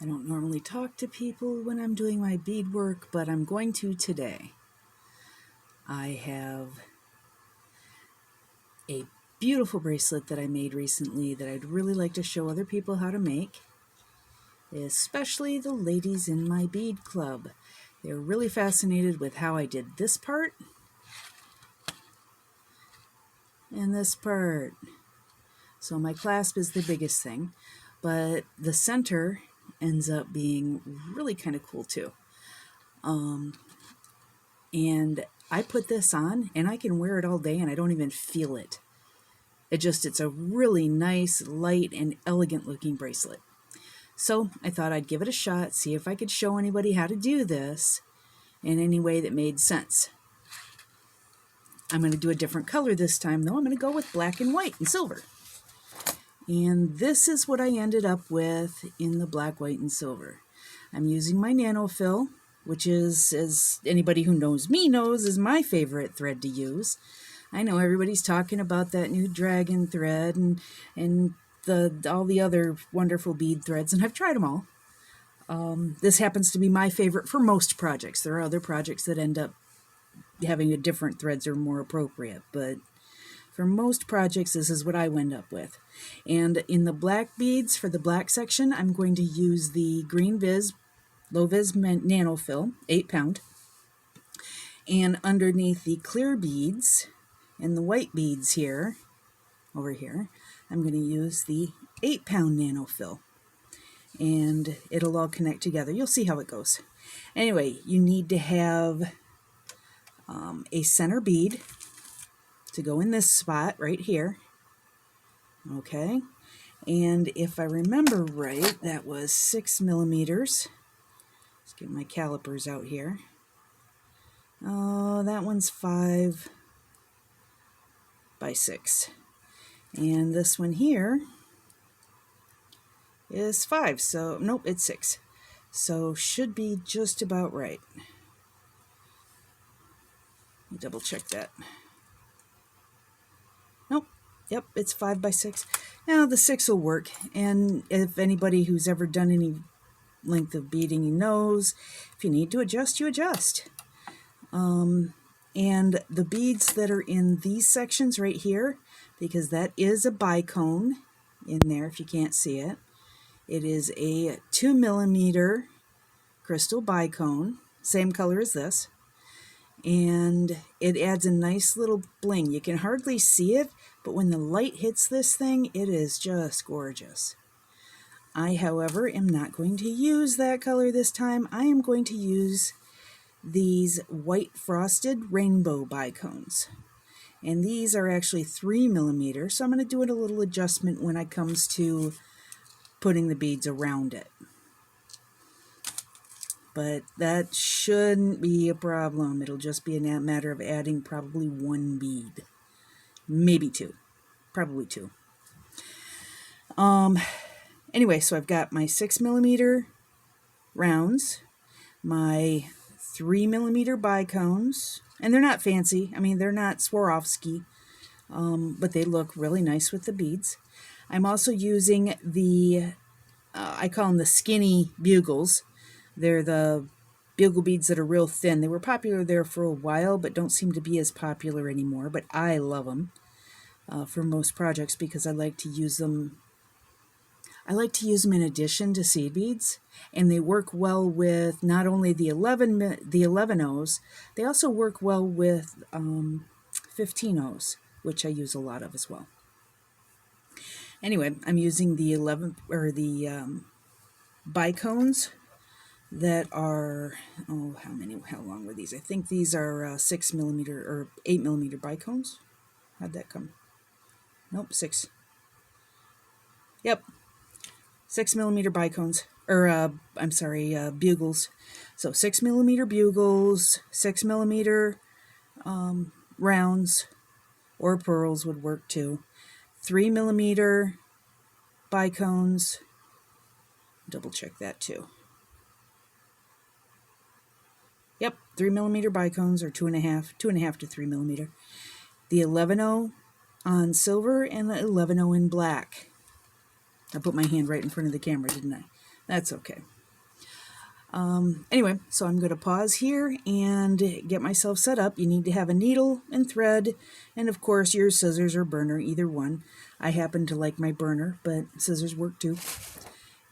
I don't normally talk to people when I'm doing my bead work, but I'm going to today. I have a beautiful bracelet that I made recently that I'd really like to show other people how to make, especially the ladies in my bead club. They're really fascinated with how I did this part and this part. So my clasp is the biggest thing, but the center ends up being really kind of cool too. And I put this on and I can wear it all day and I don't even feel it. It's a really nice, light, and elegant looking bracelet. So I thought I'd give it a shot, see if I could show anybody how to do this in any way that made sense. I'm going to do a different color this time though. I'm going to go with black and white and silver. And this is what I ended up with in the black, white, and silver. I'm using my nano fill, which is, as anybody who knows me knows, is my favorite thread to use. I know everybody's talking about that new dragon thread and all the other wonderful bead threads, and I've tried them all. This happens to be my favorite for most projects. There are other projects that end up having a different threads are more appropriate, but for most projects, this is what I end up with. And in the black beads, for the black section, I'm going to use the Green Viz Low Vis Nano Fill, 8 pound. And underneath the clear beads and the white beads here, over here, I'm going to use the 8 pound Nano Fill. And it'll all connect together. You'll see how it goes. Anyway, you need to have a center bead to go in this spot right here. Okay. And if I remember right, that was 6 millimeters. Let's get my calipers out here. Oh, that one's 5 by 6. And this one here is 5. So, nope, it's 6. So, should be just about right. Let me double check that. Nope. Yep, it's 5 by 6. Now, the 6 will work. And if anybody who's ever done any length of beading knows, if you need to adjust, you adjust. And the beads that are in these sections right here, because that is a bicone in there if you can't see it. It is a 2 millimeter crystal bicone, same color as this. And it adds a nice little bling. You can hardly see it, but when the light hits this thing, it is just gorgeous. I, however, am not going to use that color this time. I am going to use these white frosted rainbow bicones. And these are actually 3 millimeters, so I'm going to do it a little adjustment when it comes to putting the beads around it. But that shouldn't be a problem. It'll just be a matter of adding probably 1 bead. Maybe 2. Probably 2. Anyway, so I've got my 6 millimeter rounds, my 3 millimeter bicones, and they're not fancy. I mean, they're not Swarovski, but they look really nice with the beads. I'm also using the, I call them the skinny bugles. They're the bugle beads that are real thin. They were popular there for a while, but don't seem to be as popular anymore. But I love them for most projects because I like to use them. I like to use them in addition to seed beads, and they work well with not only the 11-Os, they also work well with 15-Os, which I use a lot of as well. Anyway, I'm using the bicones that are, how long were these? I think these are 6 millimeter or 8 millimeter bicones. How'd that come? Nope, 6. Yep. 6 millimeter bicones, or bugles. So 6 millimeter bugles, 6 millimeter rounds, or pearls would work too. 3 millimeter bicones. Double check that too. Yep, 3 millimeter bicones, or 2.5 to 3 millimeter. The 11-O on silver and the 11-O in black. I put my hand right in front of the camera, didn't I? That's okay. Anyway, so I'm going to pause here and get myself set up. You need to have a needle and thread, and of course your scissors or burner, either one. I happen to like my burner, but scissors work too.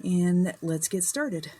And let's get started.